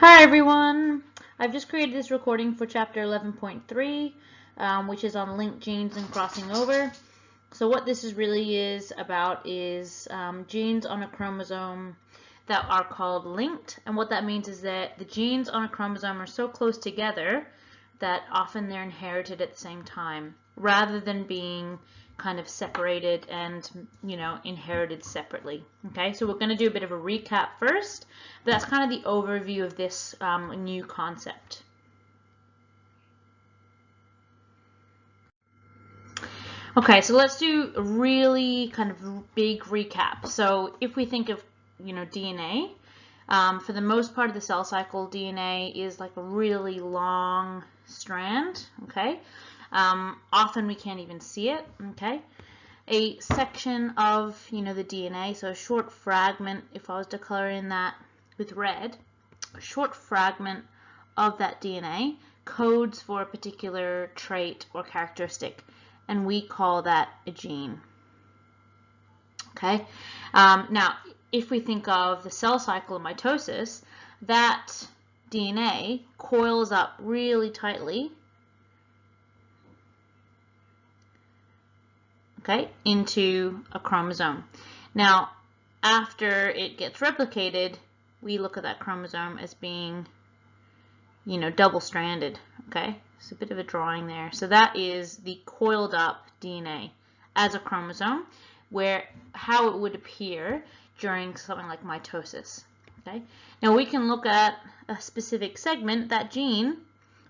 Hi everyone! I've just created this recording for chapter 11.3, which is on linked genes and crossing over. So what this is really is about is genes on a chromosome that are called linked, and what that means is that the genes on a chromosome are so close together that often they're inherited at the same time, rather than being kind of separated and, inherited separately. Okay, so we're going to do a bit of a recap first. That's kind of the overview of this new concept. Okay, so let's do a really kind of big recap. So if we think of, DNA, for the most part of the cell cycle, DNA is like a really long strand, okay? Often we can't even see it, okay? A section of, the DNA, so a short fragment, if I was to color in that with red, a short fragment of that DNA codes for a particular trait or characteristic, and we call that a gene. Okay, now if we think of the cell cycle of mitosis, that DNA coils up really tightly, okay, into a chromosome. Now, after it gets replicated, we look at that chromosome as being, double-stranded, okay? It's a bit of a drawing there. So that is the coiled up DNA as a chromosome, where how it would appear during something like mitosis, okay? Now we can look at a specific segment, that gene,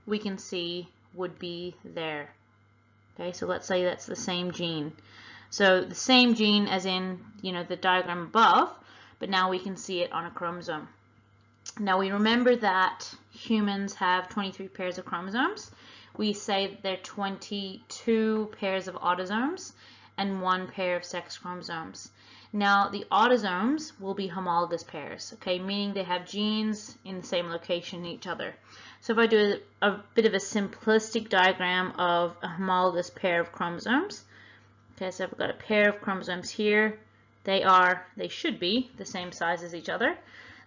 we can see would be there. Okay, so let's say that's the same gene. So the same gene as in, the diagram above, but now we can see it on a chromosome. Now we remember that humans have 23 pairs of chromosomes. We say that there are 22 pairs of autosomes and 1 pair of sex chromosomes. Now the autosomes will be homologous pairs, okay, meaning they have genes in the same location in each other. So if I do a bit of a simplistic diagram of a homologous pair of chromosomes, okay, so I've got a pair of chromosomes here. They should be the same size as each other.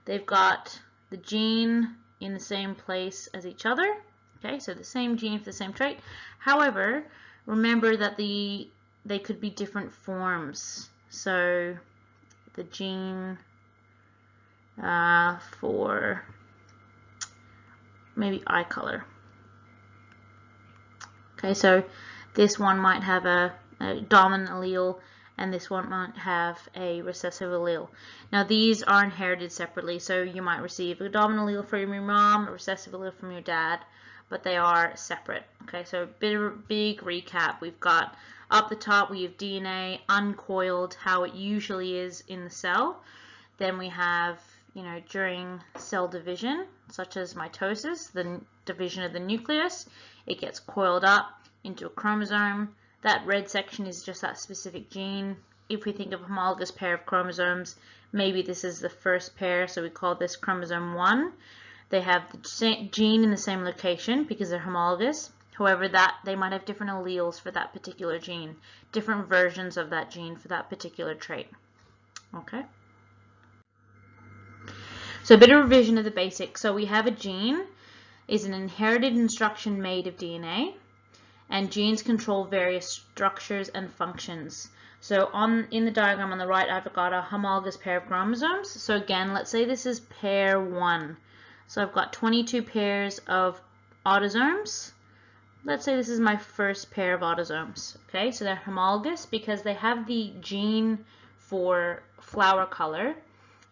They've got the gene in the same place as each other. Okay, so the same gene for the same trait. However, remember that they could be different forms. So the gene for maybe eye color. Okay, so this one might have a dominant allele, and this one might have a recessive allele. Now these are inherited separately, so you might receive a dominant allele from your mom, a recessive allele from your dad, but they are separate. Okay, so a bit of a big recap. We've got up the top, we have DNA uncoiled, how it usually is in the cell. Then we have, during cell division, such as mitosis, the division of the nucleus, it gets coiled up into a chromosome. That red section is just that specific gene. If we think of a homologous pair of chromosomes, maybe this is the first pair, so we call this chromosome 1. They have the gene in the same location because they're homologous. However, they might have different alleles for that particular gene, different versions of that gene for that particular trait. Okay? So a bit of revision of the basics. So we have a gene is an inherited instruction made of DNA, and genes control various structures and functions. So in the diagram on the right, I've got a homologous pair of chromosomes. So again, let's say this is pair 1. So I've got 22 pairs of autosomes. Let's say this is my first pair of autosomes. Okay, so they're homologous because they have the gene for flower color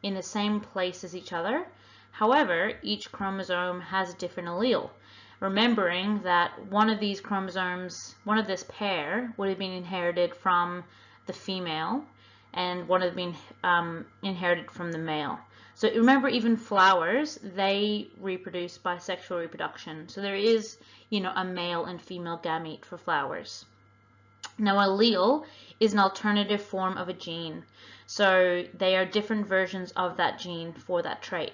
in the same place as each other. However, each chromosome has a different allele. Remembering that one of these chromosomes, one of this pair, would have been inherited from the female, and one would have been inherited from the male. So remember, even flowers, they reproduce by sexual reproduction. So there is, a male and female gamete for flowers. Now, allele is an alternative form of a gene. So they are different versions of that gene for that trait.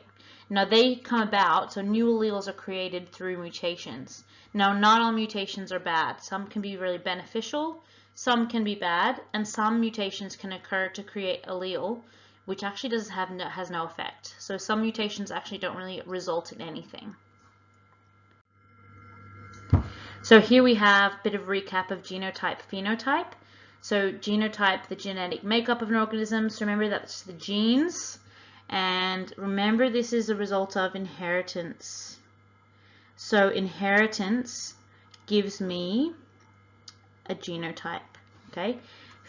Now they come about, so new alleles are created through mutations. Now not all mutations are bad. Some can be really beneficial, some can be bad, and some mutations can occur to create allele which actually has no effect. So some mutations actually don't really result in anything. So here we have a bit of recap of genotype, phenotype. So genotype, the genetic makeup of an organism. So remember that's the genes. And remember this is a result of inheritance. So inheritance gives me a genotype. Okay.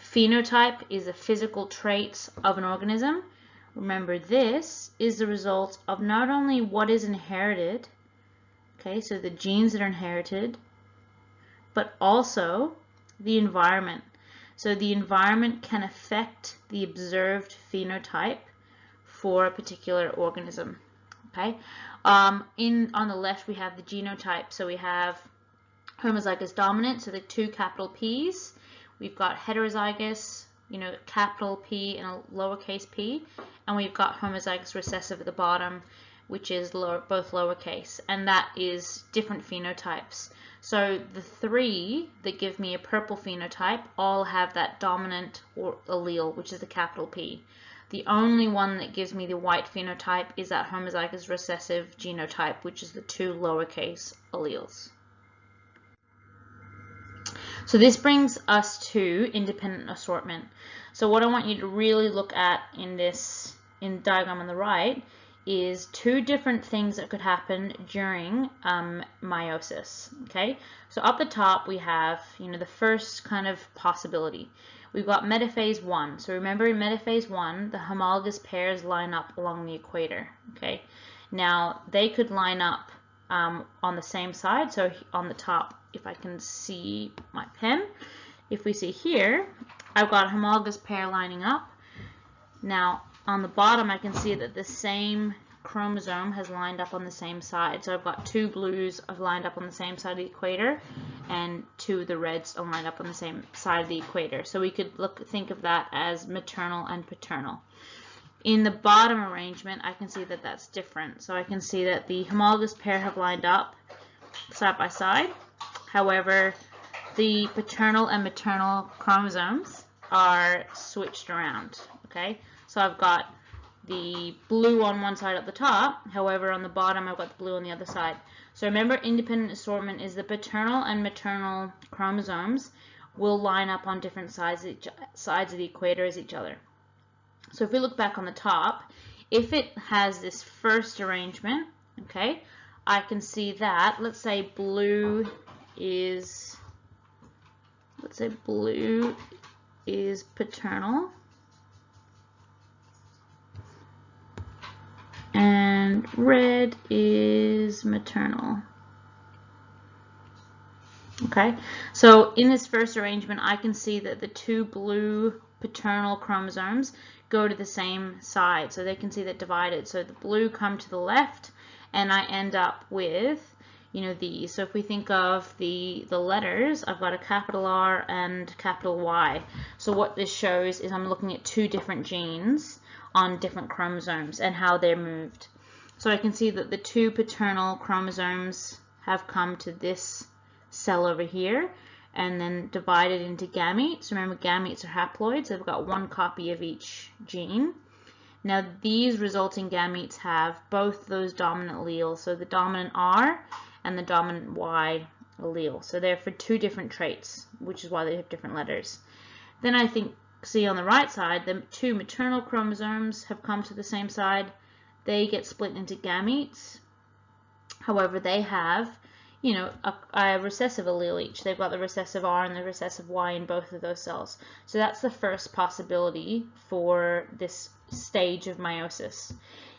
Phenotype is the physical traits of an organism. Remember this is the result of not only what is inherited, okay, so the genes that are inherited, but also the environment. So the environment can affect the observed phenotype for a particular organism. Okay. On the left we have the genotype. So we have homozygous dominant, so the two capital P's. We've got heterozygous, capital P and a lowercase p, and we've got homozygous recessive at the bottom, which is both lowercase, and that is different phenotypes. So the three that give me a purple phenotype all have that dominant or allele, which is the capital P. The only one that gives me the white phenotype is that homozygous recessive genotype, which is the two lowercase alleles. So this brings us to independent assortment. So what I want you to really look at in the diagram on the right is two different things that could happen during meiosis. Okay, so up the top we have the first kind of possibility. We've got metaphase 1. So remember in metaphase 1 the homologous pairs line up along the equator. Okay, now they could line up on the same side. So on the top, if I can see my pen, if we see here, I've got a homologous pair lining up. Now on the bottom I can see that the same chromosome has lined up on the same side. So I've got two blues lined up on the same side of the equator and two of the reds are lined up on the same side of the equator. So we could think of that as maternal and paternal. In the bottom arrangement I can see that that's different. So I can see that the homologous pair have lined up side by side. However, the paternal and maternal chromosomes are switched around. Okay, so I've got the blue on one side at the top, however on the bottom I've got the blue on the other side. So remember, independent assortment is the paternal and maternal chromosomes will line up on different sides of the equator as each other. So if we look back on the top, if it has this first arrangement, okay, I can see that, let's say blue is paternal and red is maternal. Okay, so in this first arrangement I can see that the two blue paternal chromosomes go to the same side, so they can see that divided. So the blue come to the left and I end up with these. So if we think of the letters, I've got a capital R and capital Y. So what this shows is I'm looking at two different genes on different chromosomes and how they're moved. So I can see that the two paternal chromosomes have come to this cell over here and then divided into gametes. Remember, gametes are haploids, so they've got one copy of each gene. Now these resulting gametes have both those dominant alleles, so the dominant R and the dominant Y allele. So they're for two different traits, which is why they have different letters. Then I see on the right side, the two maternal chromosomes have come to the same side. They get split into gametes. However, they have, a recessive allele each. They've got the recessive R and the recessive Y in both of those cells. So that's the first possibility for this stage of meiosis.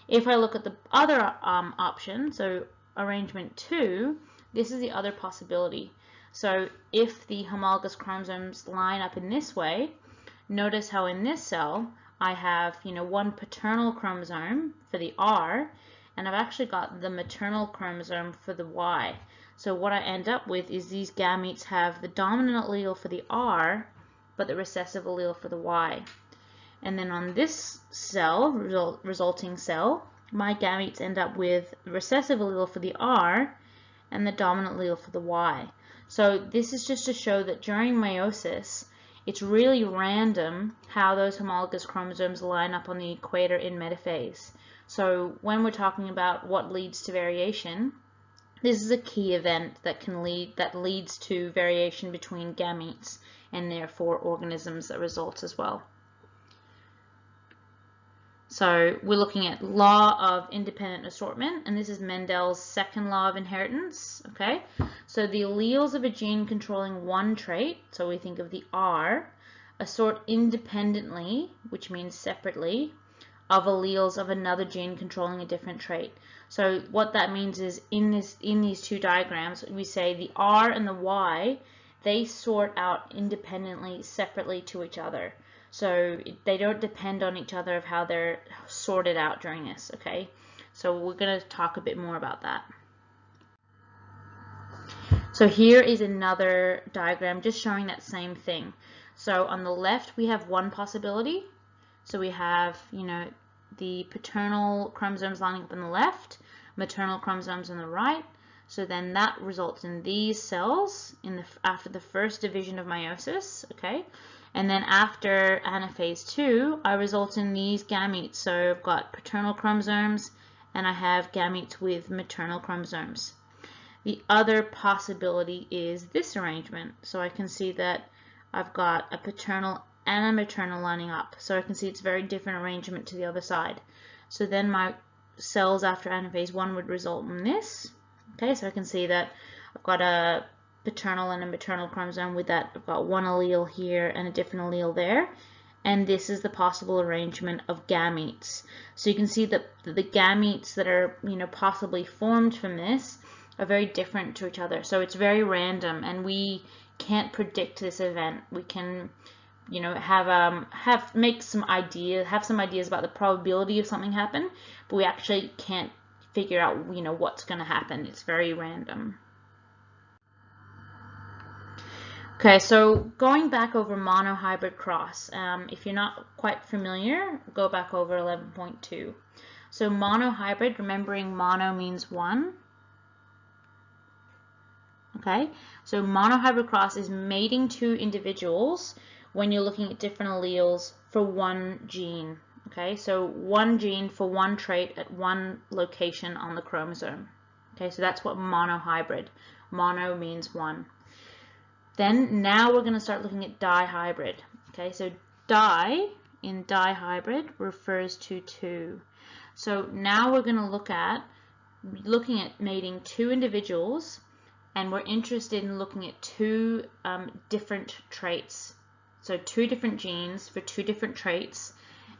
If I look at the other option, so arrangement 2, this is the other possibility. So if the homologous chromosomes line up in this way, notice how in this cell I have one paternal chromosome for the R, and I've actually got the maternal chromosome for the Y. So what I end up with is these gametes have the dominant allele for the R but the recessive allele for the Y. And then on this cell, resulting cell, my gametes end up with the recessive allele for the R and the dominant allele for the Y. So this is just to show that during meiosis, It's really random how those homologous chromosomes line up on the equator in metaphase. So when we're talking about what leads to variation, this is a key event that leads to variation between gametes and therefore organisms that results as well. So we're looking at law of independent assortment, and this is Mendel's second law of inheritance. Okay, so the alleles of a gene controlling one trait, so we think of the R, assort independently, which means separately, of alleles of another gene controlling a different trait. So what that means is in these two diagrams, we say the R and the Y, they sort out independently, separately to each other. So they don't depend on each other of how they're sorted out during this, okay? So we're going to talk a bit more about that. So here is another diagram just showing that same thing. So on the left we have one possibility. So we have, you know, the paternal chromosomes lining up on the left, maternal chromosomes on the right. So then that results in these cells after the first division of meiosis, okay? And then after anaphase 2, I result in these gametes. So I've got paternal chromosomes and I have gametes with maternal chromosomes. The other possibility is this arrangement. So I can see that I've got a paternal and a maternal lining up. So I can see it's a very different arrangement to the other side. So then my cells after anaphase 1 would result in this. Okay, so I can see that I've got a paternal and a maternal chromosome. With that, I've got one allele here and a different allele there. And this is the possible arrangement of gametes. So you can see that the gametes that are, you know, possibly formed from this are very different to each other. So it's very random, and we can't predict this event. We can, you know, have some ideas about the probability of something happen, but we actually can't figure out, you know, what's going to happen. It's very random. Okay, so going back over monohybrid cross, if you're not quite familiar, go back over 11.2. So monohybrid, remembering mono means one. Okay, so monohybrid cross is mating two individuals when you're looking at different alleles for one gene. Okay, so one gene for one trait at one location on the chromosome. Okay, so that's what monohybrid. Mono means one. Then now we're going to start looking at dihybrid. Okay, so di in dihybrid refers to two. So now we're going to look at mating two individuals, and we're interested in looking at two different traits. So two different genes for two different traits,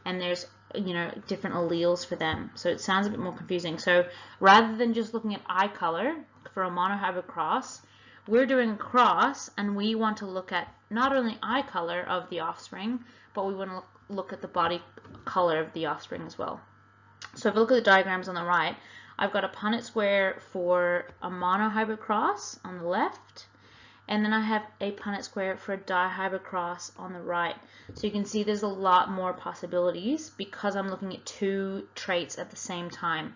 and there's, you know, different alleles for them. So it sounds a bit more confusing. So rather than just looking at eye color for a monohybrid cross, we're doing a cross, and we want to look at not only eye color of the offspring, but we want to look at the body color of the offspring as well. So if we look at the diagrams on the right, I've got a Punnett square for a monohybrid cross on the left, and then I have a Punnett square for a dihybrid cross on the right. So you can see there's a lot more possibilities because I'm looking at two traits at the same time.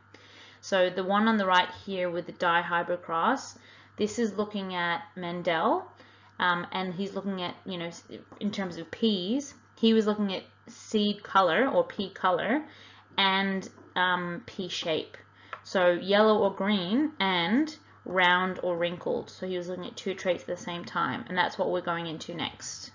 So the one on the right here with the dihybrid cross, this is looking at Mendel, and he's looking at, you know, in terms of peas, he was looking at seed color or pea color and pea shape. So yellow or green and round or wrinkled. So he was looking at two traits at the same time, and that's what we're going into next.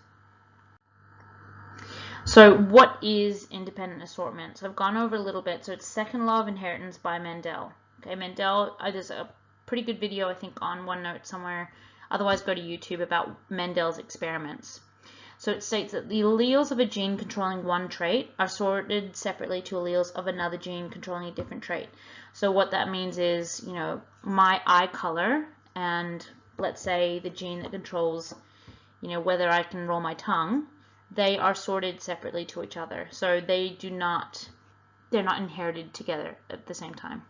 So what is independent assortment? So I've gone over a little bit. So it's second law of inheritance by Mendel. Okay, Mendel, there's a pretty good video, I think, on OneNote somewhere. Otherwise, go to YouTube about Mendel's experiments. So it states that the alleles of a gene controlling one trait are sorted separately to alleles of another gene controlling a different trait. So what that means is, you know, my eye color and let's say the gene that controls, you know, whether I can roll my tongue, they are sorted separately to each other. So they're not inherited together at the same time.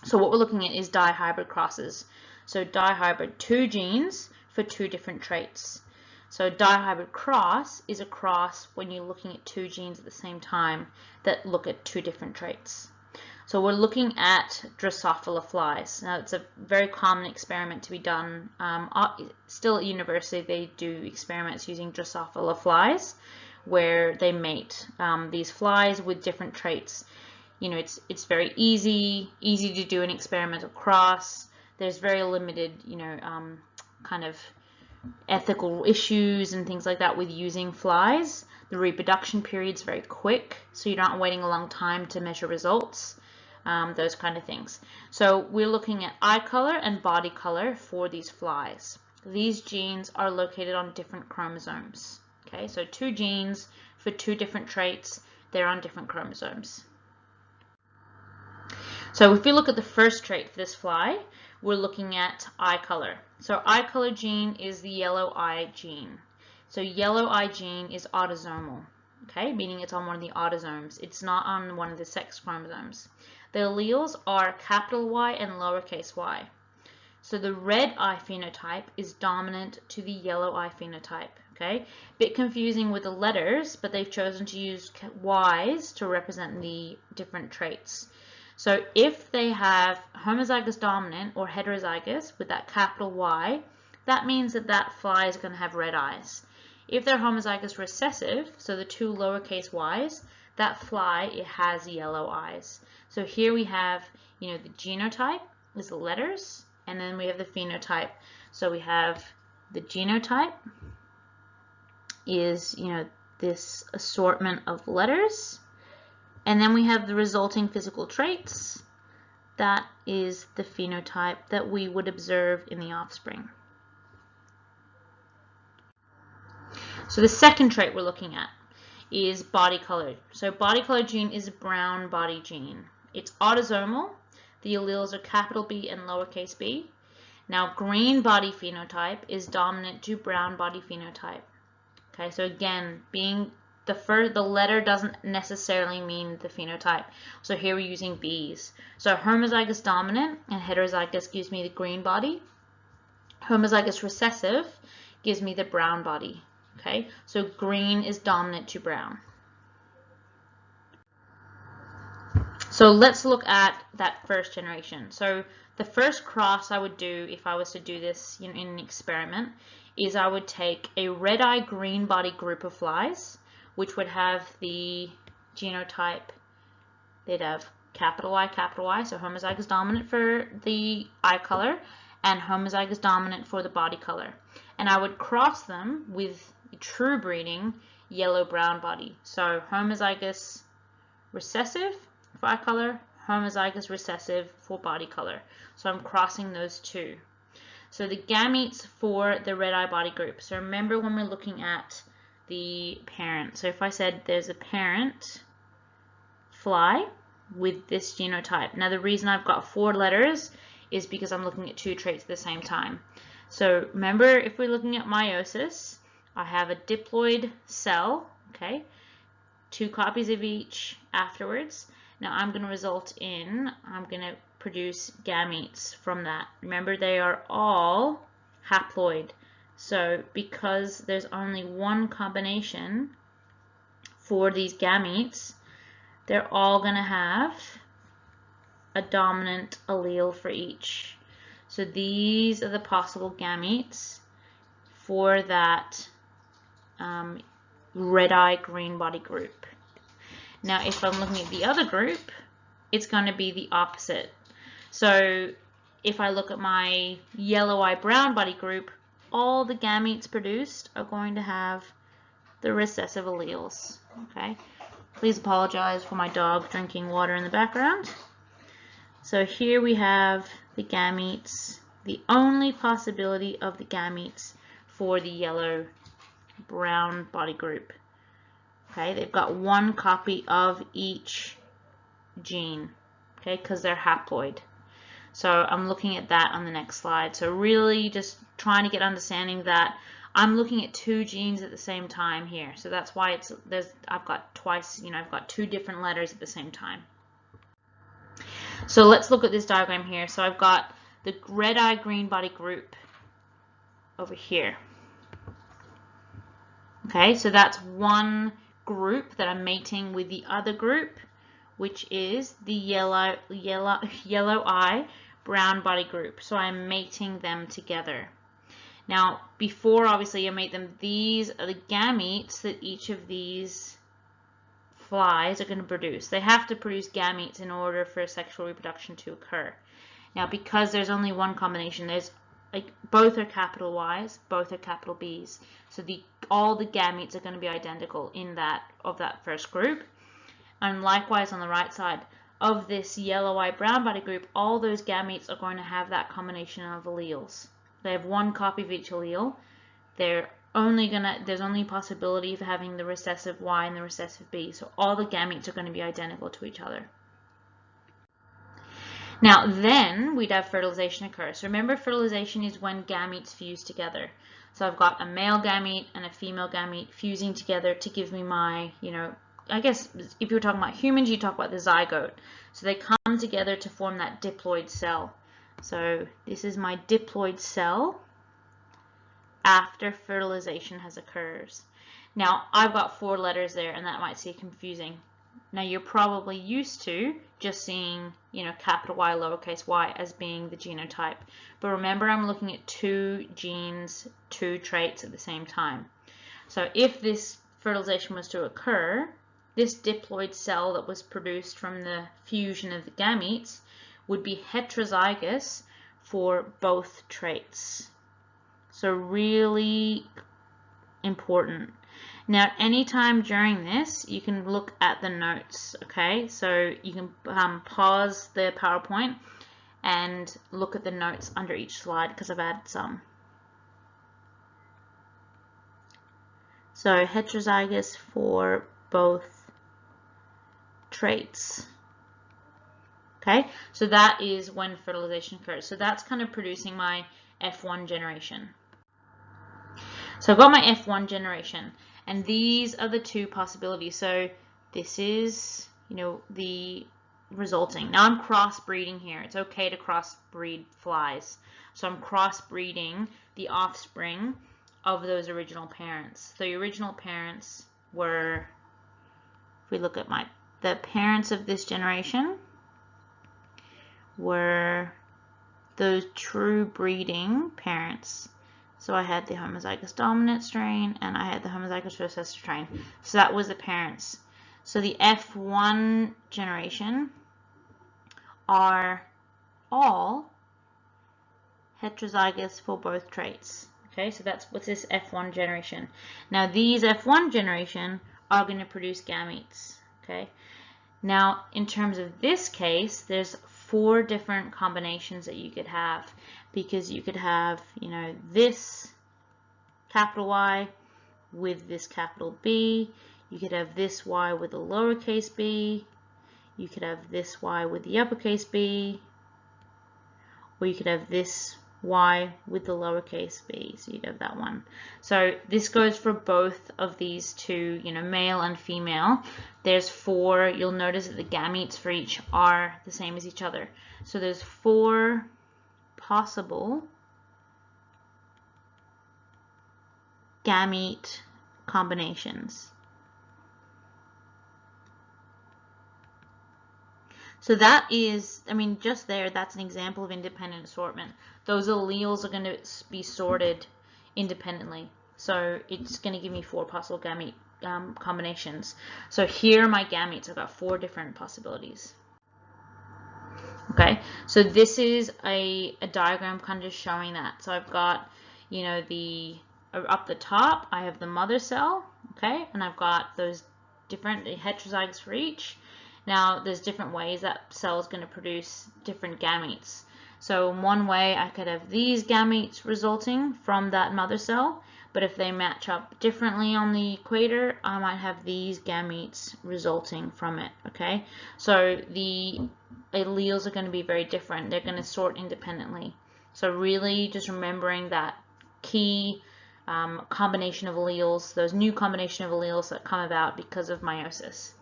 So what we're looking at is dihybrid crosses. So dihybrid, two genes for two different traits. So dihybrid cross is a cross when you're looking at two genes at the same time that look at two different traits. So we're looking at Drosophila flies. Now it's a very common experiment to be done. Still at university they do experiments using Drosophila flies where they mate these flies with different traits. You know, it's very easy to do an experimental cross. There's very limited, you know, kind of ethical issues and things like that with using flies. The reproduction period's very quick, so you're not waiting a long time to measure results, those kind of things. So we're looking at eye color and body color for these flies. These genes are located on different chromosomes. Okay, so 2 genes for 2 different traits, they're on different chromosomes. So if we look at the first trait for this fly, we're looking at eye color. So eye color gene is the yellow eye gene. So yellow eye gene is autosomal, okay, meaning it's on one of the autosomes. It's not on one of the sex chromosomes. The alleles are capital Y and lowercase y. So the red eye phenotype is dominant to the yellow eye phenotype, okay? Bit confusing with the letters, but they've chosen to use Y's to represent the different traits. So if they have homozygous dominant or heterozygous with that capital Y, that means that that fly is going to have red eyes. If they're homozygous recessive, so the 2 lowercase y's, that fly, it has yellow eyes. So here we have, you know, the genotype is the letters, and then we have the phenotype. So we have the genotype is, you know, this assortment of letters. And then we have the resulting physical traits. That is the phenotype that we would observe in the offspring. So the second trait we're looking at is body color. So body color gene is a brown body gene. It's autosomal. The alleles are capital B and lowercase b. Now green body phenotype is dominant to brown body phenotype. Okay, so again, being the letter doesn't necessarily mean the phenotype. So here we're using B's. So homozygous dominant and heterozygous gives me the green body. Homozygous recessive gives me the brown body. Okay, so green is dominant to brown. So let's look at that first generation. So the first cross I would do if I was to do this in an experiment is I would take a red eye green body group of flies, which would have the genotype, they'd have capital Y, so homozygous dominant for the eye color and homozygous dominant for the body color. And I would cross them with true breeding yellow-brown body. So homozygous recessive for eye color, homozygous recessive for body color. So I'm crossing those 2. So the gametes for the red eye body group. So remember when we're looking at the parent. So if I said there's a parent fly with this genotype. Now the reason I've got 4 letters is because I'm looking at 2 traits at the same time. So remember, if we're looking at meiosis, I have a diploid cell, okay, 2 copies of each afterwards. Now I'm going to produce gametes from that. Remember, they are all haploid. So because there's only one combination for these gametes, they're all going to have a dominant allele for each. So these are the possible gametes for that red eye green body group. Now if I'm looking at the other group, it's going to be the opposite. So if I look at my yellow eye brown body group, all the gametes produced are going to have the recessive alleles. Okay, please apologize for my dog drinking water in the background. So here we have the gametes, the only possibility of the gametes for the yellow brown body group. Okay, they've got 1 copy of each gene, okay, because they're haploid. So I'm looking at that on the next slide. So really just trying to get understanding that I'm looking at 2 genes at the same time here. So that's why I've got twice, you know, I've got 2 different letters at the same time. So let's look at this diagram here. So I've got the red eye green body group over here. Okay, so that's one group that I'm mating with the other group, which is the yellow eye brown body group. So I'm mating them together. Now, before obviously you mate them, these are the gametes that each of these flies are going to produce. They have to produce gametes in order for sexual reproduction to occur. Now, because there's only one combination, there's both are capital Y's, both are capital B's. So all the gametes are going to be identical in that first group. And likewise on the right side of this yellow eye brown body group, all those gametes are going to have that combination of alleles. They have one copy of each allele. There's only a possibility of having the recessive Y and the recessive B. So all the gametes are going to be identical to each other. Now then we'd have fertilization occur. So remember, fertilization is when gametes fuse together. So I've got a male gamete and a female gamete fusing together to give me my, I guess if you're talking about humans, you talk about the zygote. So they come together to form that diploid cell. So this is my diploid cell after fertilization has occurred. Now I've got 4 letters there, and that might seem confusing. Now you're probably used to just seeing, capital Y, lowercase y as being the genotype. But remember, I'm looking at 2 genes, 2 traits at the same time. So if this fertilization was to occur, this diploid cell that was produced from the fusion of the gametes would be heterozygous for both traits. So really important. Now, anytime during this, you can look at the notes, okay? So you can pause the PowerPoint and look at the notes under each slide, because I've added some. So heterozygous for both traits. Okay, so that is when fertilization occurs. So that's kind of producing my F1 generation. So I've got my F1 generation, and these are the 2 possibilities. So this is, the resulting. Now I'm crossbreeding here. It's okay to crossbreed flies. So I'm crossbreeding the offspring of those original parents. The original parents were, if we look at the parents of this generation, were those true breeding parents. So I had the homozygous dominant strain and I had the homozygous recessive strain. So that was the parents. So the F1 generation are all heterozygous for both traits. Okay, so that's what's this F1 generation. Now these F1 generation are going to produce gametes. Okay. Now in terms of this case, there's 4 different combinations that you could have, because you could have, this capital Y with this capital B. You could have this Y with a lowercase b. You could have this Y with the uppercase b. Or you could have this Y with the lowercase b. So you'd have that one. So this goes for both of these 2, male and female. There's 4. You'll notice that the gametes for each are the same as each other. So there's 4 possible gamete combinations. So that is, just there, that's an example of independent assortment. Those alleles are going to be sorted independently. So it's going to give me 4 possible gamete combinations. So here are my gametes. I've got 4 different possibilities. Okay, so this is a diagram kind of showing that. So I've got, up the top, I have the mother cell, okay, and I've got those different heterozygotes for each. Now, there's different ways that cell is going to produce different gametes. So in one way, I could have these gametes resulting from that mother cell, but if they match up differently on the equator, I might have these gametes resulting from it, okay? So the alleles are going to be very different. They're going to sort independently. So really just remembering that key combination of alleles, those new combination of alleles that come about because of meiosis.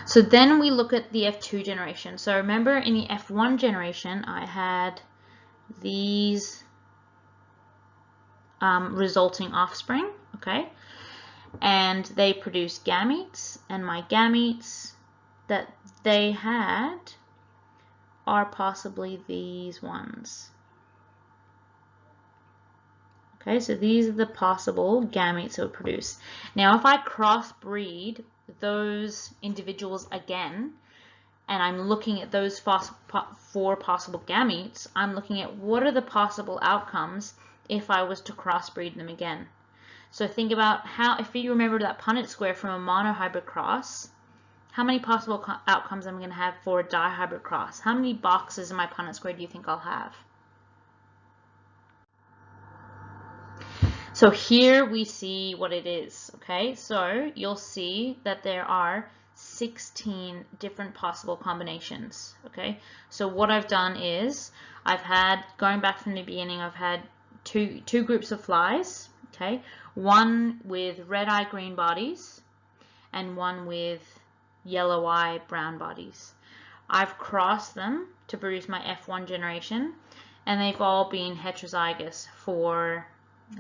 So then we look at the F2 generation. So remember, in the F1 generation, I had these resulting offspring, okay? and they produce gametes, and my gametes that they had are possibly these ones. Okay, so these are the possible gametes it would produce. Now, if I crossbreed those individuals again, and I'm looking at those 4 possible gametes, I'm looking at what are the possible outcomes if I was to crossbreed them again. So think about how, if you remember that Punnett square from a monohybrid cross, how many possible outcomes I'm going to have for a dihybrid cross? How many boxes in my Punnett square do you think I'll have? So here we see what it is, okay? So you'll see that there are 16 different possible combinations, okay? So what I've done is, I've had, going back from the beginning, I've had two groups of flies, okay? One with red eye green bodies and one with yellow eye brown bodies. I've crossed them to produce my F1 generation, and they've all been heterozygous for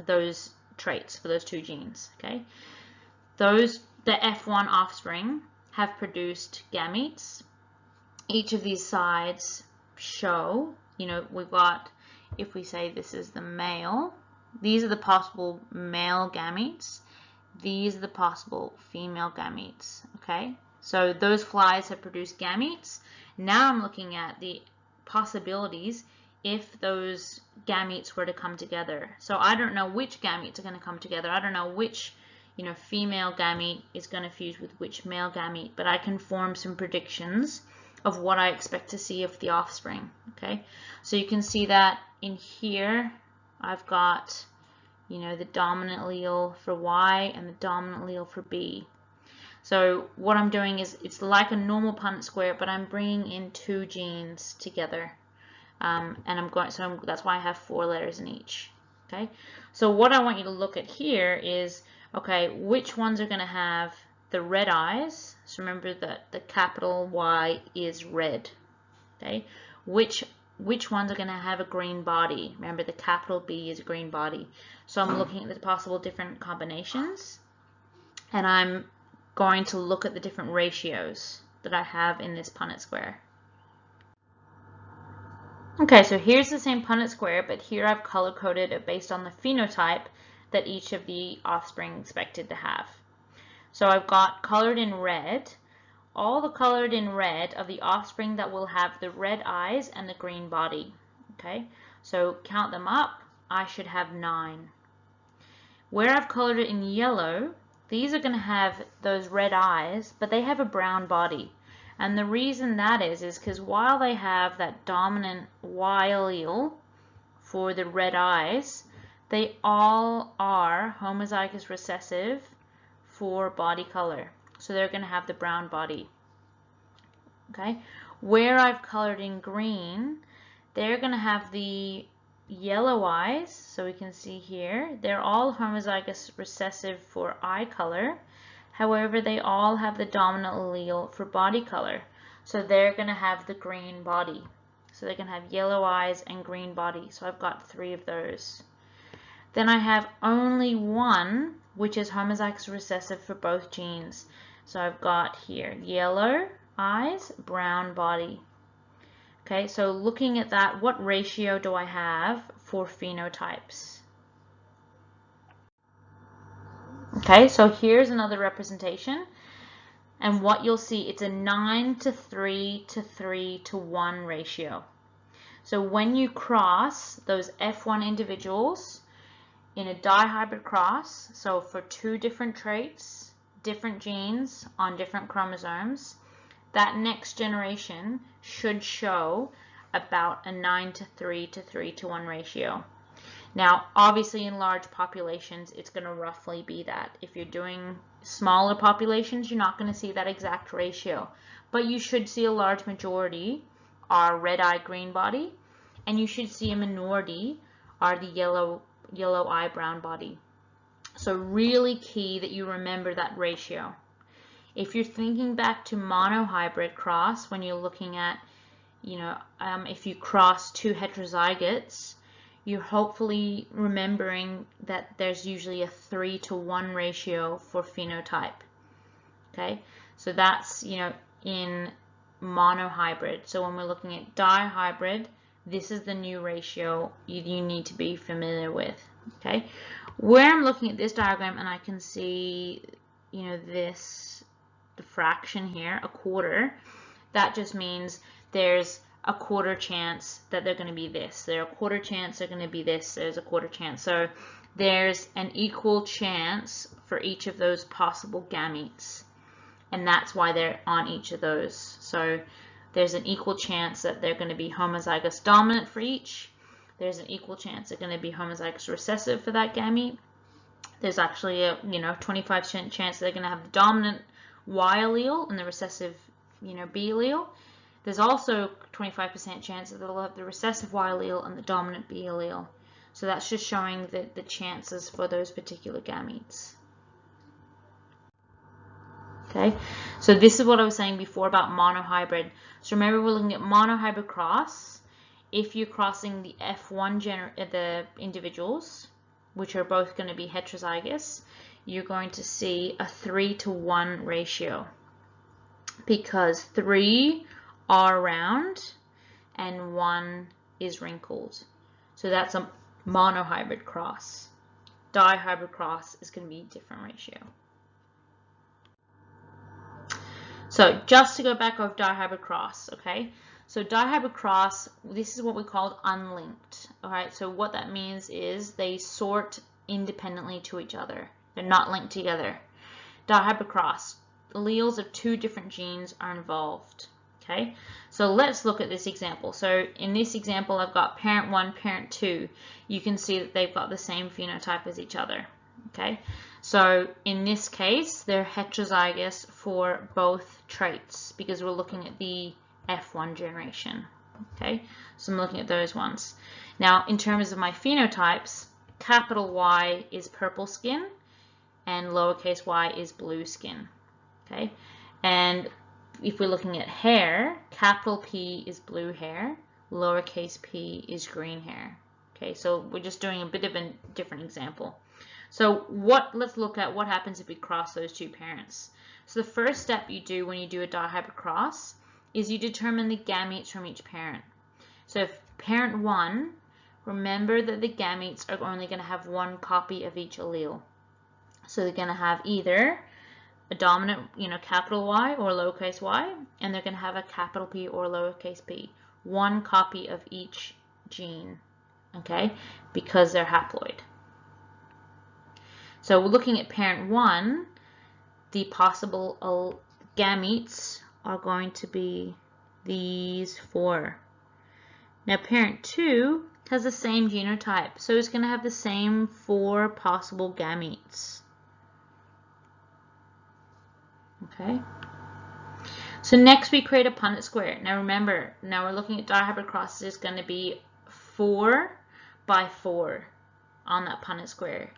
those traits, for those 2 genes, okay? The F1 offspring have produced gametes. Each of these sides show, you know, we've got, if we say this is the male, these are the possible male gametes. These are the possible female gametes, okay? So those flies have produced gametes. Now I'm looking at the possibilities if those gametes were to come together. So I don't know which gametes are going to come together. I don't know which, you know, female gamete is going to fuse with which male gamete, but I can form some predictions of what I expect to see of the offspring, okay? So you can see that in here I've got, you know, the dominant allele for Y and the dominant allele for B. So what I'm doing is, it's like a normal Punnett square, but I'm bringing in 2 genes together. And that's why I have 4 letters in each, okay? So what I want you to look at here is, okay, which ones are going to have the red eyes? So remember that the capital Y is red, okay? Which ones are going to have a green body? Remember, the capital B is a green body. So I'm looking at the possible different combinations, and I'm going to look at the different ratios that I have in this Punnett square. Okay, so here's the same Punnett square, but here I've color-coded it based on the phenotype that each of the offspring expected to have. So I've got colored in red, all the colored in red of the offspring that will have the red eyes and the green body. Okay, so count them up, I should have 9. Where I've colored it in yellow, these are going to have those red eyes, but they have a brown body. And the reason that is because while they have that dominant Y allele for the red eyes, they all are homozygous recessive for body color. So they're going to have the brown body. Okay, where I've colored in green, they're going to have the yellow eyes. So we can see here, they're all homozygous recessive for eye color. However, they all have the dominant allele for body color. So they're going to have the green body. So they can have yellow eyes and green body. So I've got 3 of those. Then I have only one, which is homozygous recessive for both genes. So I've got here yellow eyes, brown body. Okay, so looking at that, what ratio do I have for phenotypes? Okay, so here's another representation, and what you'll see, it's a 9:3 to 3 to 1 ratio. So when you cross those F1 individuals in a dihybrid cross, so for 2 different traits, different genes on different chromosomes, that next generation should show about a 9:3 to 3 to 1 ratio. Now, obviously in large populations, it's going to roughly be that. If you're doing smaller populations, you're not going to see that exact ratio. But you should see a large majority are red eye, green body, and you should see a minority are the yellow eye, brown body. So really key that you remember that ratio. If you're thinking back to monohybrid cross, when you're looking at, you know, if you cross 2 heterozygotes, you're hopefully remembering that there's usually a 3-to-1 ratio for phenotype. Okay, so that's, in monohybrid. So when we're looking at dihybrid, this is the new ratio you need to be familiar with. Okay, where I'm looking at this diagram and I can see, the fraction here, a quarter, that just means there's a quarter chance that they're going to be this. There's a quarter chance they're going to be this. There's a quarter chance. So there's an equal chance for each of those possible gametes. And that's why they're on each of those. So there's an equal chance that they're going to be homozygous dominant for each. There's an equal chance they're going to be homozygous recessive for that gamete. There's actually a 25% chance they're going to have the dominant Y allele and the recessive B allele. There's also 25% chance that they'll have the recessive Y allele and the dominant B allele. So that's just showing the chances for those particular gametes. Okay, so this is what I was saying before about monohybrid. So remember, we're looking at monohybrid cross. If you're crossing the F1 the individuals, which are both going to be heterozygous, you're going to see a 3-to-1 ratio, because 3 are round and 1 is wrinkled. So that's a monohybrid cross. Dihybrid cross is going to be a different ratio. So just to go back over dihybrid cross, okay? So dihybrid cross, this is what we call unlinked, all right? So what that means is they sort independently to each other. They're not linked together. Dihybrid cross, alleles of 2 different genes are involved, okay? So let's look at this example. So in this example, I've got parent 1, parent 2. You can see that they've got the same phenotype as each other, okay? So in this case, they're heterozygous for both traits because we're looking at the F1 generation. Okay, so I'm looking at those ones. Now, in terms of my phenotypes, capital Y is purple skin and lowercase y is blue skin. Okay, and if we're looking at hair, capital P is blue hair, lowercase p is green hair. Okay, so we're just doing a bit of a different example. So let's look at what happens if we cross those 2 parents. So the first step you do when you do a dihybrid cross is you determine the gametes from each parent. So if parent 1, remember that the gametes are only going to have 1 copy of each allele. So they're going to have either a dominant, capital Y or lowercase y, and they're going to have a capital P or lowercase p. 1 copy of each gene, okay, because they're haploid. So we're looking at parent 1, the possible gametes are going to be these 4. Now parent 2 has the same genotype, so it's going to have the same 4 possible gametes. Okay. So next we create a Punnett square. Now remember, now we're looking at dihybrid crosses. It's going to be 4 by 4 on that Punnett square,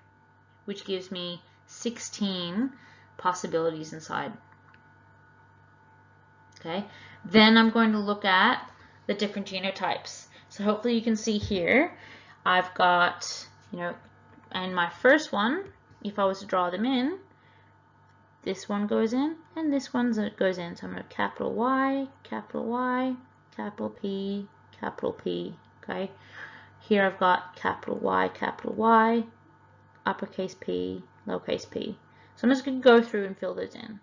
which gives me 16 possibilities inside. Okay, then I'm going to look at the different genotypes. So hopefully you can see here, I've got, and my first one, if I was to draw them in, this one goes in and this one goes in. So I'm going to capital Y, capital P, okay. Here I've got capital Y, uppercase P, lowercase p. So I'm just going to go through and fill those in.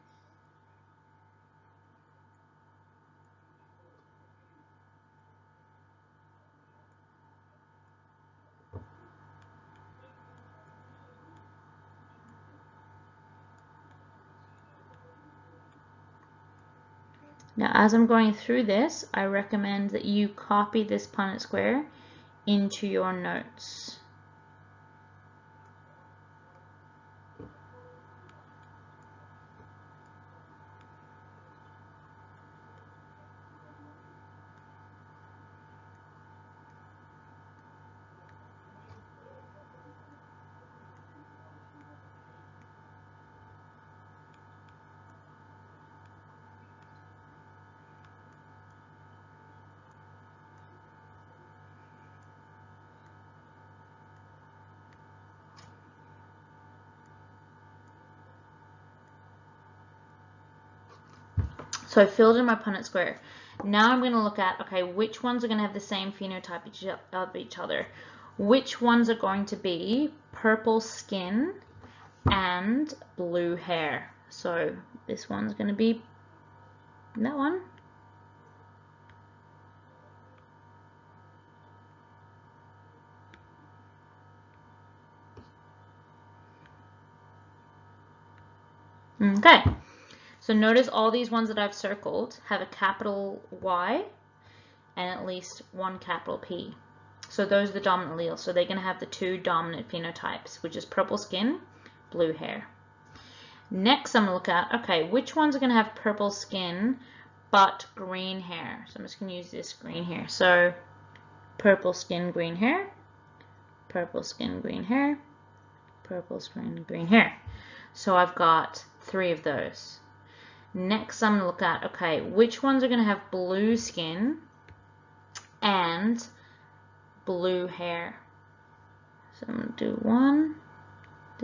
Now, as I'm going through this, I recommend that you copy this Punnett square into your notes. So I filled in my Punnett square. Now I'm going to look at, okay, which ones are going to have the same phenotype of each other? Which ones are going to be purple skin and blue hair? So this one's going to be that one. Okay, so notice all these ones that I've circled have a capital Y and at least one capital P. So those are the dominant alleles. So they're going to have the two dominant phenotypes, which is purple skin, blue hair. Next, I'm going to look at, okay, which ones are going to have purple skin but green hair? So I'm just going to use this green hair. So purple skin, green hair, purple skin, green hair, purple skin, green hair. So I've got 3 of those. Next, I'm going to look at, okay, which ones are going to have blue skin and blue hair? So I'm going to do one,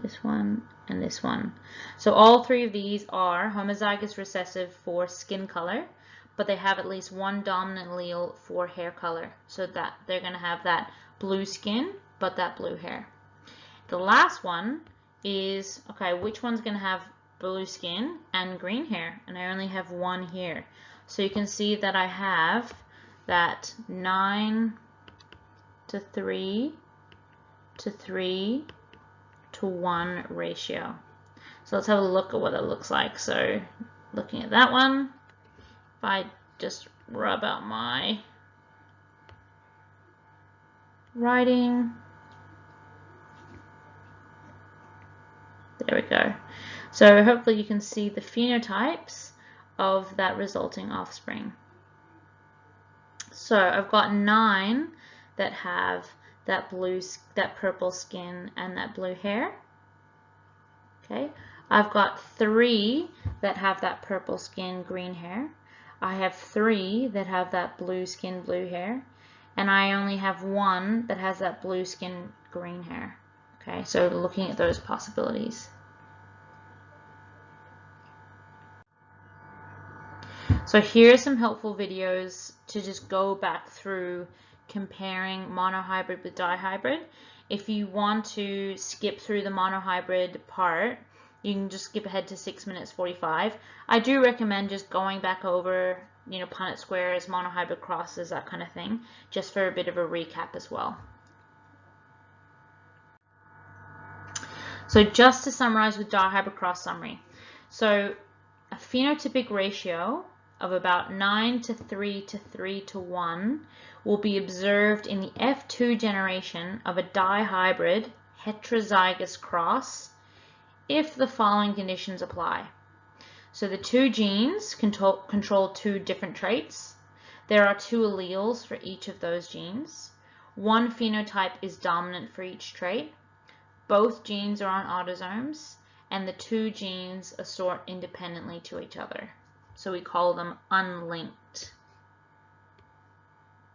this one, and this one. So all 3 of these are homozygous recessive for skin color, but they have at least one dominant allele for hair color. So that they're going to have that blue skin, but that blue hair. The last one is, okay, which one's going to have blue skin and green hair? And I only have one here. So you can see that I have that 9 to 3 to 3 to 1 ratio. So let's have a look at what that looks like. So looking at that one, if I just rub out my writing, there we go. So hopefully you can see the phenotypes of that resulting offspring. So I've got 9 that have that purple skin and that blue hair. Okay, I've got 3 that have that purple skin, green hair. I have 3 that have that blue skin, blue hair, and I only have 1 that has that blue skin, green hair. Okay, so looking at those possibilities. So here are some helpful videos to just go back through comparing monohybrid with dihybrid. If you want to skip through the monohybrid part, you can just skip ahead to 6 minutes 45. I do recommend just going back over, you know, Punnett squares, monohybrid crosses, that kind of thing, just for a bit of a recap as well. So just to summarize with dihybrid cross summary. So a phenotypic ratio of about 9 to 3 to 3 to 1 will be observed in the F2 generation of a dihybrid heterozygous cross if the following conditions apply. So the 2 genes control 2 different traits. There are 2 alleles for each of those genes. 1 phenotype is dominant for each trait. Both genes are on autosomes, and the 2 genes assort independently to each other. So we call them unlinked.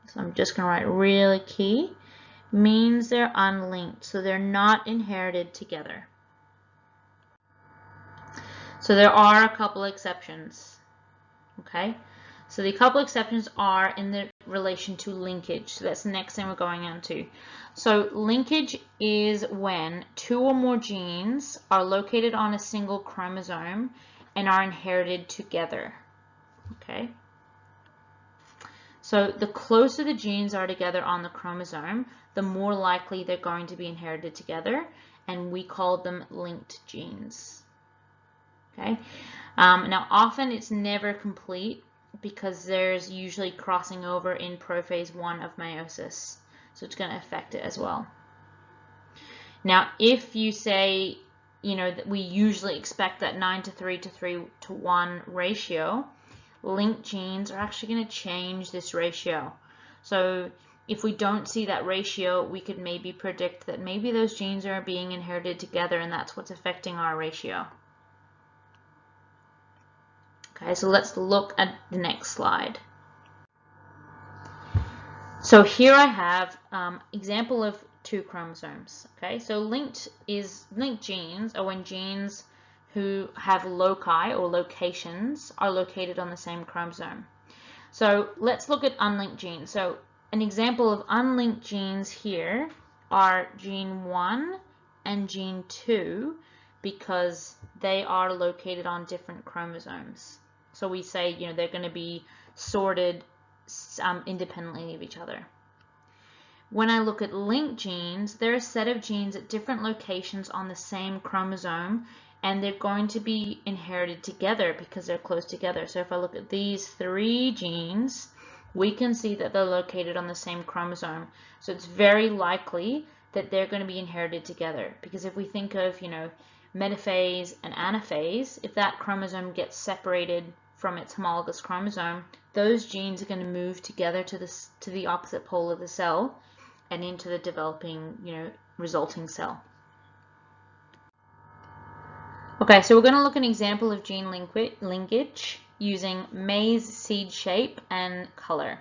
So I'm just going to write really key, means they're unlinked, so they're not inherited together. So there are a couple exceptions, okay? So the couple exceptions are in the relation to linkage. So that's the next thing we're going into. So linkage is when 2 or more genes are located on a single chromosome and are inherited together, okay? So the closer the genes are together on the chromosome, the more likely they're going to be inherited together, and we call them linked genes. Okay. Now often it's never complete because there's usually crossing over in prophase 1 of meiosis, so it's going to affect it as well. Now if you say, you know, that we usually expect that 9 to 3 to 3 to 1 ratio, linked genes are actually going to change this ratio. So if we don't see that ratio, we could maybe predict that maybe those genes are being inherited together and that's what's affecting our ratio. Okay, so let's look at the next slide. So here I have example of 2 chromosomes. Okay, so linked genes are when genes who have loci or locations are located on the same chromosome. So let's look at unlinked genes. So an example of unlinked genes here are gene 1 and gene 2 because they are located on different chromosomes. So we say, you know, they're going to be sorted independently of each other. When I look at linked genes, they're a set of genes at different locations on the same chromosome, and they're going to be inherited together because they're close together. So if I look at these 3 genes, we can see that they're located on the same chromosome. So it's very likely that they're going to be inherited together, because if we think of, you know, metaphase and anaphase, if that chromosome gets separated from its homologous chromosome, those genes are going to move together to the opposite pole of the cell and into the developing, you know, resulting cell. Okay, so we're going to look at an example of gene linkage using maize seed shape and color.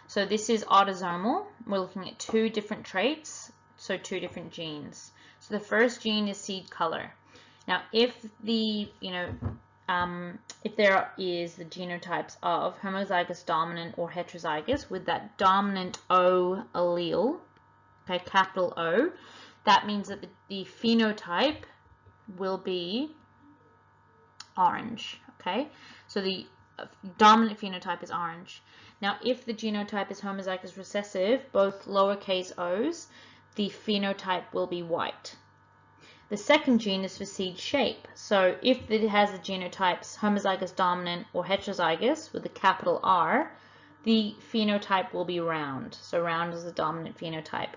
So this is autosomal. We're looking at 2 different traits, so 2 different genes. So the first gene is seed color. Now, if the, you know, if there is the genotypes of homozygous dominant or heterozygous with that dominant O allele, okay, capital O, that means that the phenotype will be orange, okay? So the dominant phenotype is orange. Now, if the genotype is homozygous recessive, both lowercase o's, the phenotype will be white. The second gene is for seed shape. So if it has the genotypes homozygous dominant or heterozygous with a capital R, the phenotype will be round. So round is the dominant phenotype.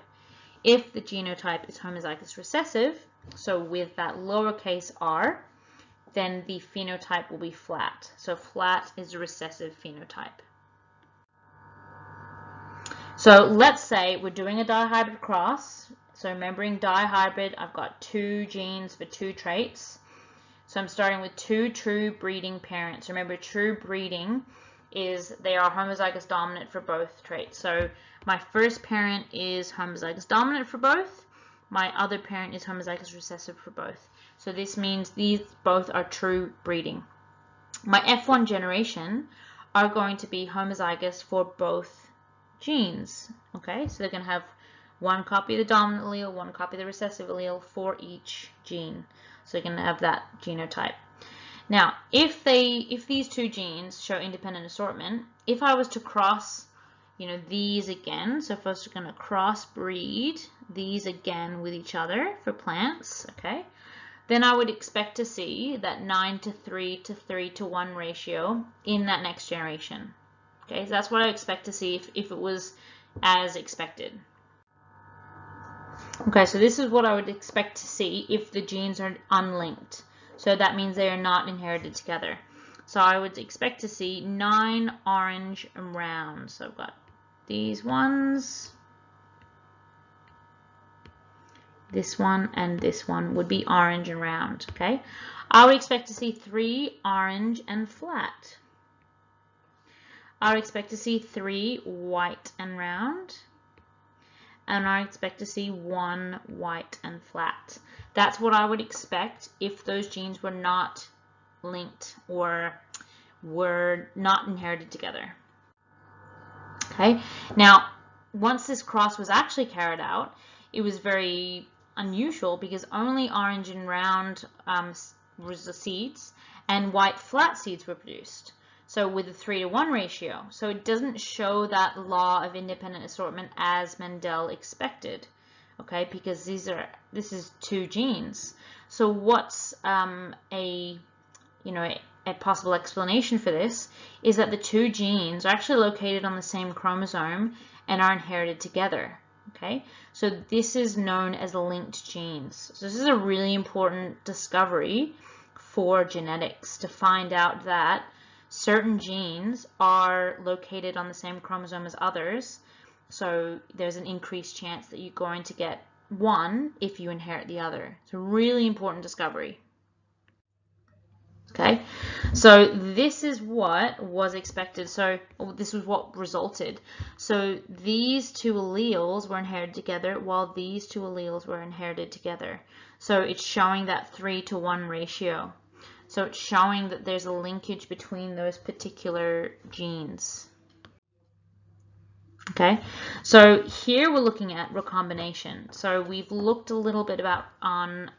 If the genotype is homozygous recessive, so with that lowercase r, then the phenotype will be flat. So flat is a recessive phenotype. So let's say we're doing a dihybrid cross. So remembering dihybrid, I've got 2 genes for 2 traits. So I'm starting with 2 true breeding parents. Remember, true breeding is they are homozygous dominant for both traits. So my first parent is homozygous dominant for both. My other parent is homozygous recessive for both. So this means these both are true breeding. My F1 generation are going to be homozygous for both genes. Okay, so they're going to have 1 copy of the dominant allele, 1 copy of the recessive allele for each gene. So you're going to have that genotype. Now, if these 2 genes show independent assortment, if I was to cross, you know, these again, so if I was going to crossbreed these again with each other for plants, okay, then I would expect to see that 9:3 to 3:1 ratio in that next generation. Okay, so that's what I expect to see if it was as expected. Okay, so this is what I would expect to see if the genes are unlinked. So that means they are not inherited together. So I would expect to see 9 orange and round. So I've got these ones, this one, and this one would be orange and round. Okay, I would expect to see 3 orange and flat. I would expect to see 3 white and round. And I expect to see 1 white and flat. That's what I would expect if those genes were not linked or were not inherited together. Okay, now once this cross was actually carried out, it was very unusual because only orange and round seeds and white flat seeds were produced. So with a 3:1 ratio. So it doesn't show that law of independent assortment as Mendel expected, okay, because this is 2 genes. So what's a possible explanation for this is that the 2 genes are actually located on the same chromosome and are inherited together. Okay, so this is known as linked genes. So this is a really important discovery for genetics, to find out that certain genes are located on the same chromosome as others, so there's an increased chance that you're going to get one if you inherit the other. It's a really important discovery. Okay, so this is what was expected. So this was what resulted. So these 2 alleles were inherited together while these 2 alleles were inherited together. So it's showing that 3:1 ratio. So it's showing that there's a linkage between those particular genes. Okay, so here we're looking at recombination. So we've looked a little bit about on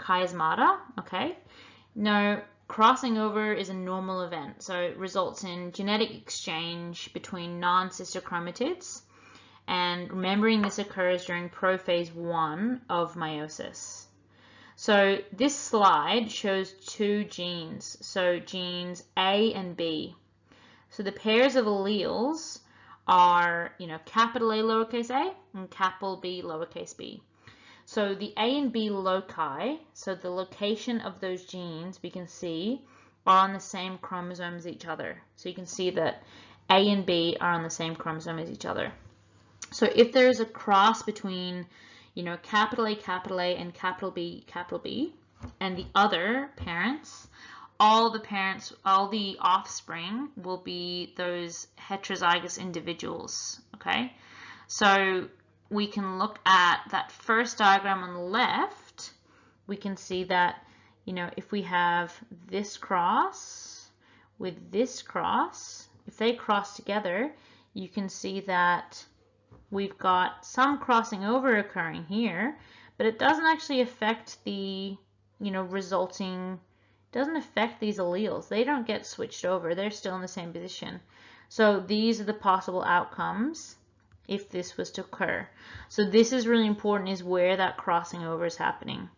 chiasmata. Okay, now crossing over is a normal event, so it results in genetic exchange between non-sister chromatids, and remembering this occurs during prophase 1 of meiosis. So this slide shows two genes, so genes A and B. So the pairs of alleles are, capital A lowercase a and capital B lowercase b. So the A and B loci, so the location of those genes, we can see are on the same chromosome as each other. So you can see that A and B are on the same chromosome as each other. So if there is a cross between, capital A, and capital B, and the other parents, all the offspring will be those heterozygous individuals, okay? So we can look at that first diagram on the left. We can see that, if we have this cross with this cross, if they cross together, you can see that we've got some crossing over occurring here, but it doesn't actually affect the, doesn't affect these alleles. They don't get switched over. They're still in the same position. So these are the possible outcomes if this was to occur. So this is really important, is where that crossing over is happening.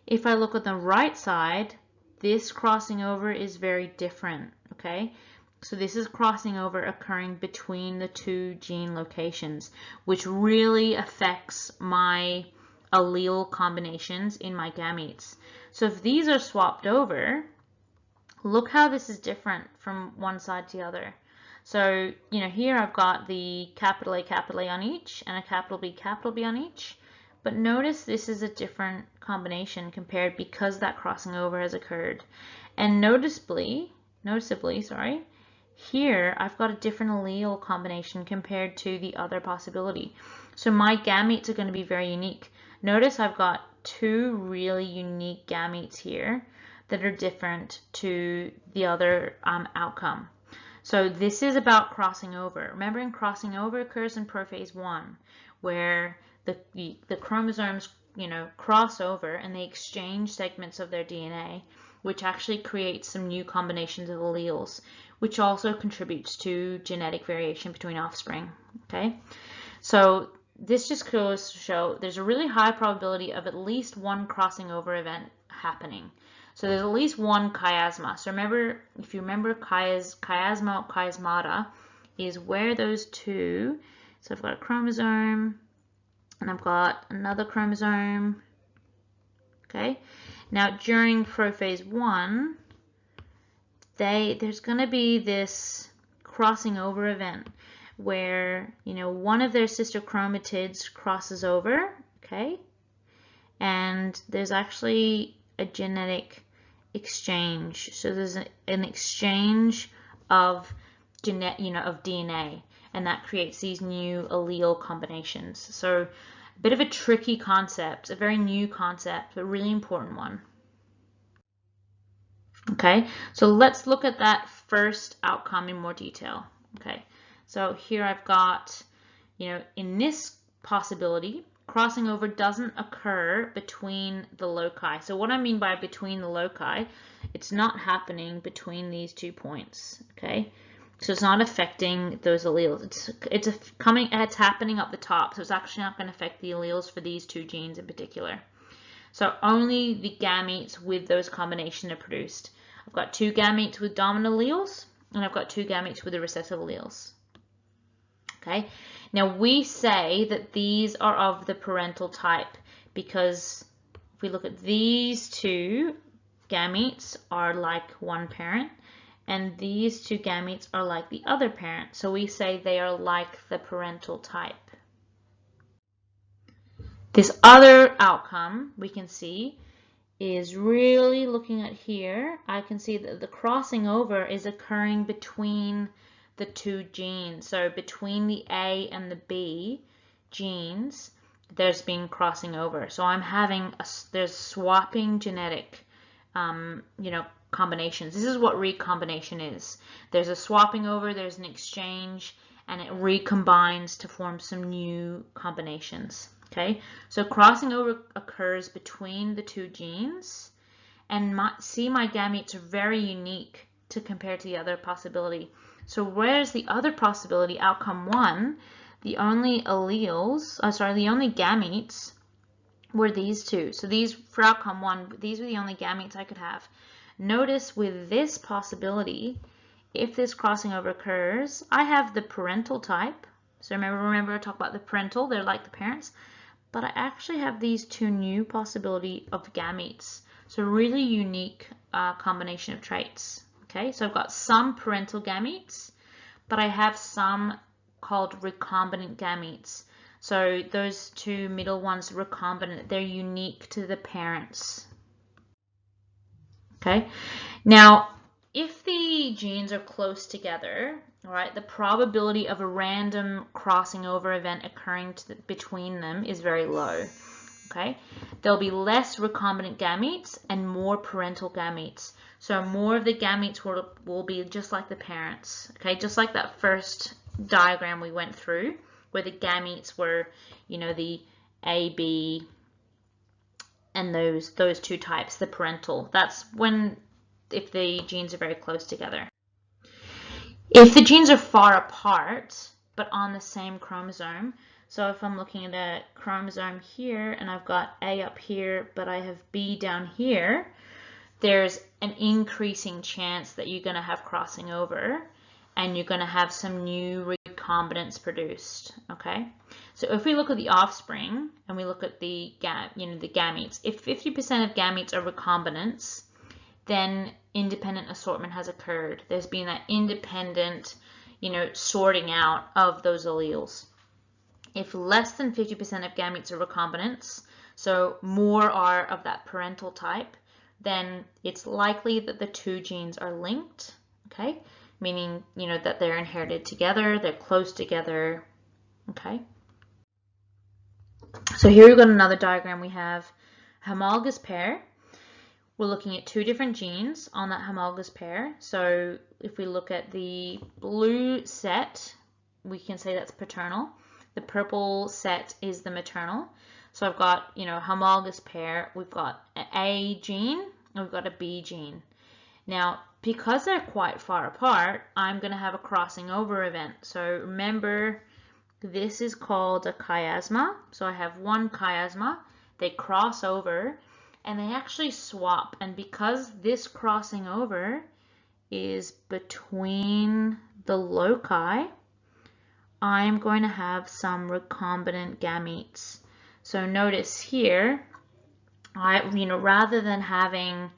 If I look at the right side, this crossing over is very different, okay? So this is crossing over occurring between the two gene locations, which really affects my allele combinations in my gametes. So if these are swapped over, look how this is different from one side to the other. So, here I've got the capital A on each and a capital B on each. But notice this is a different combination compared, because that crossing over has occurred. And noticeably, here I've got a different allele combination compared to the other possibility. So my gametes are going to be very unique. Notice I've got two really unique gametes here that are different to the other outcome. So this is about crossing over. Remembering crossing over occurs in prophase 1, where the chromosomes, cross over and they exchange segments of their DNA, which actually creates some new combinations of alleles, which also contributes to genetic variation between offspring. Okay, so this just goes to show there's a really high probability of at least one crossing over event happening. So there's at least one chiasma. So remember, if you remember chiasma or chiasmata is where those two, so I've got a chromosome and I've got another chromosome. Okay, now during prophase 1, there's going to be this crossing over event where, one of their sister chromatids crosses over, okay, and there's actually a genetic exchange. So there's an exchange of DNA, and that creates these new allele combinations. So a bit of a tricky concept, a very new concept, but really important one. Okay, so let's look at that first outcome in more detail. Okay, so here I've got, in this possibility, crossing over doesn't occur between the loci. So what I mean by between the loci, it's not happening between these 2 points. Okay, so it's not affecting those alleles. It's happening up the top, so it's actually not going to affect the alleles for these 2 genes in particular. So only the gametes with those combinations are produced. I've got 2 gametes with dominant alleles, and I've got 2 gametes with the recessive alleles. Okay, now we say that these are of the parental type because if we look at these 2 gametes are like one parent, and these 2 gametes are like the other parent. So we say they are like the parental type. This other outcome we can see is really looking at here. I can see that the crossing over is occurring between the 2 genes. So between the A and the B genes, there's been crossing over. So I'm having there's swapping genetic combinations. This is what recombination is. There's a swapping over, there's an exchange, and it recombines to form some new combinations. Okay, so crossing over occurs between the two genes, and my gametes are very unique to compare to the other possibility. So whereas the other possibility, outcome 1, the only gametes were these two. So these, for outcome 1, these were the only gametes I could have. Notice with this possibility, if this crossing over occurs, I have the parental type. So remember I talked about the parental, they're like the parents, but I actually have these two new possibility of gametes. So really unique combination of traits. Okay, so I've got some parental gametes, but I have some called recombinant gametes. So those two middle ones, recombinant, they're unique to the parents. Okay, now if the genes are close together, all right, the probability of a random crossing over event occurring between them is very low. Okay, there'll be less recombinant gametes and more parental gametes. So more of the gametes will be just like the parents. Okay, just like that first diagram we went through, where the gametes were, the A, B, and those two types, the parental. That's if the genes are very close together. If the genes are far apart, but on the same chromosome, so if I'm looking at a chromosome here and I've got A up here, but I have B down here, there's an increasing chance that you're going to have crossing over and you're going to have some new recombinants produced. Okay, so if we look at the offspring and we look at the gametes, if 50% of gametes are recombinants, then independent assortment has occurred. There's been that independent, sorting out of those alleles. If less than 50% of gametes are recombinants, so more are of that parental type, then it's likely that the two genes are linked, okay? Meaning, that they're inherited together, they're close together, okay? So here we've got another diagram. We have homologous pair. We're looking at two different genes on that homologous pair. So if we look at the blue set, we can say that's paternal. The purple set is the maternal. So I've got, homologous pair. We've got an A gene and we've got a B gene. Now, because they're quite far apart, I'm going to have a crossing over event. So remember, this is called a chiasma. So I have one chiasma. They cross over and they actually swap. And because this crossing over is between the loci, I'm going to have some recombinant gametes. So notice here, rather than having,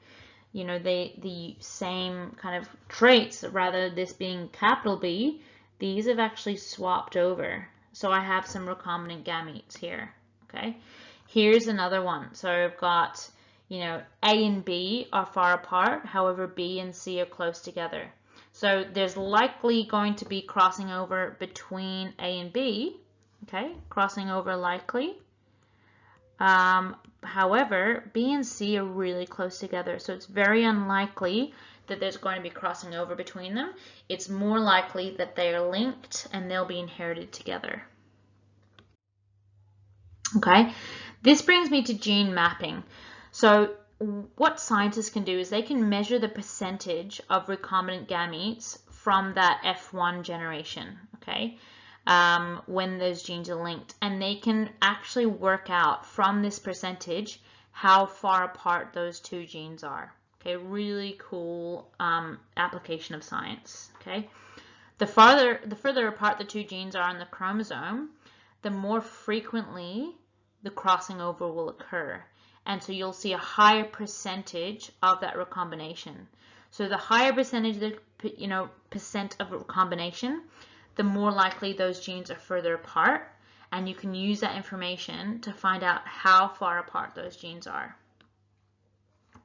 the same kind of traits, rather this being capital B, these have actually swapped over. So I have some recombinant gametes here, okay? Here's another one. So I've got, A and B are far apart, however, B and C are close together. So there's likely going to be crossing over between A and B, okay? Crossing over likely. However, B and C are really close together, so it's very unlikely that there's going to be crossing over between them. It's more likely that they are linked and they'll be inherited together. Okay, this brings me to gene mapping. So what scientists can do is they can measure the percentage of recombinant gametes from that F1 generation, okay, when those genes are linked, and they can actually work out from this percentage how far apart those two genes are. Okay, really cool application of science. Okay, the further apart the two genes are on the chromosome, the more frequently the crossing over will occur. And so you'll see a higher percentage of that recombination. So the higher percentage, percent of recombination, the more likely those genes are further apart. And you can use that information to find out how far apart those genes are.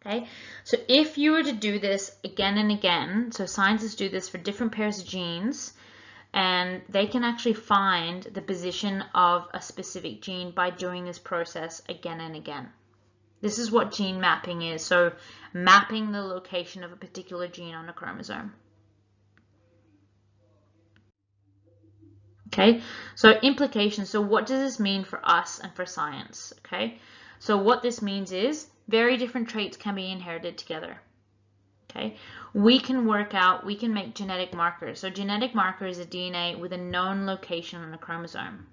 Okay, so if you were to do this again and again, so scientists do this for different pairs of genes, and they can actually find the position of a specific gene by doing this process again and again. This is what gene mapping is. So mapping the location of a particular gene on a chromosome. Okay, so implications. So what does this mean for us and for science? Okay, so what this means is very different traits can be inherited together. Okay, we can make genetic markers. So genetic marker is a DNA with a known location on a chromosome.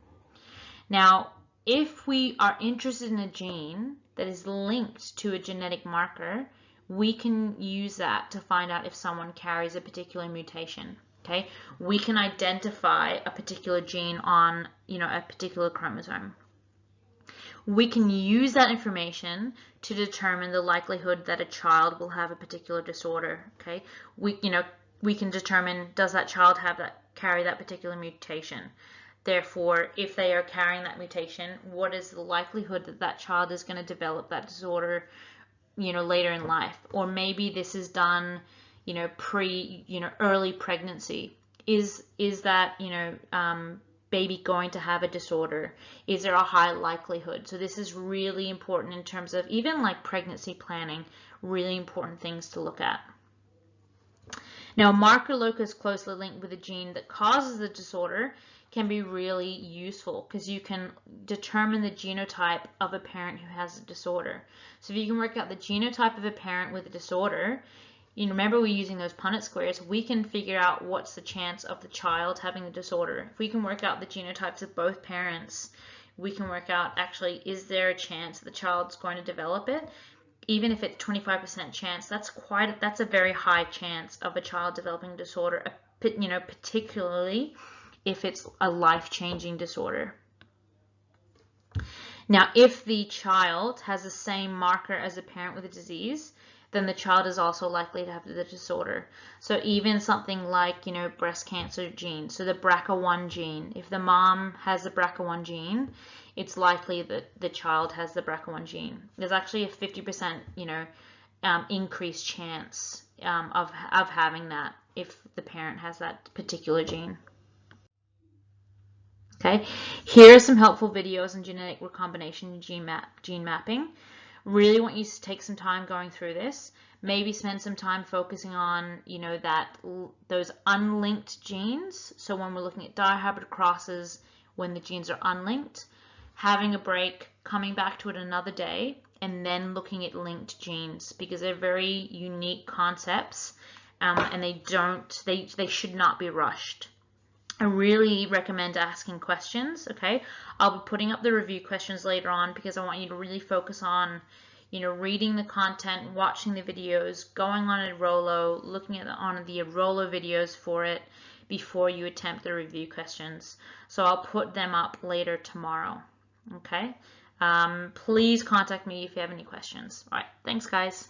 Now, if we are interested in a gene that is linked to a genetic marker, we can use that to find out if someone carries a particular mutation. Okay, we can identify a particular gene on, a particular chromosome. We can use that information to determine the likelihood that a child will have a particular disorder. Okay, we can determine, does that child carry that particular mutation? Therefore, if they are carrying that mutation, what is the likelihood that that child is going to develop that disorder, later in life? Or maybe this is done, early pregnancy. Is that, baby going to have a disorder? Is there a high likelihood? So this is really important in terms of even like pregnancy planning, really important things to look at. Now, a marker locus closely linked with a gene that causes the disorder can be really useful because you can determine the genotype of a parent who has a disorder. So if you can work out the genotype of a parent with a disorder, remember we're using those Punnett squares, we can figure out what's the chance of the child having the disorder. If we can work out the genotypes of both parents, we can work out actually, is there a chance the child's going to develop it? Even if it's 25% chance, that's a very high chance of a child developing a disorder, particularly if it's a life-changing disorder. Now, if the child has the same marker as a parent with a disease, then the child is also likely to have the disorder. So even something like, breast cancer gene, so the BRCA1 gene, if the mom has the BRCA1 gene, it's likely that the child has the BRCA1 gene. There's actually a 50%, increased chance of having that if the parent has that particular gene. Okay, here are some helpful videos on genetic recombination and gene mapping. Really want you to take some time going through this. Maybe spend some time focusing on, those unlinked genes. So when we're looking at dihybrid crosses, when the genes are unlinked, having a break, coming back to it another day, and then looking at linked genes because they're very unique concepts, and they should not be rushed. I really recommend asking questions, okay? I'll be putting up the review questions later on because I want you to really focus on, reading the content, watching the videos, going on Enrollo, looking at on the Enrollo videos for it before you attempt the review questions. So I'll put them up later tomorrow, okay? Please contact me if you have any questions. All right, thanks guys.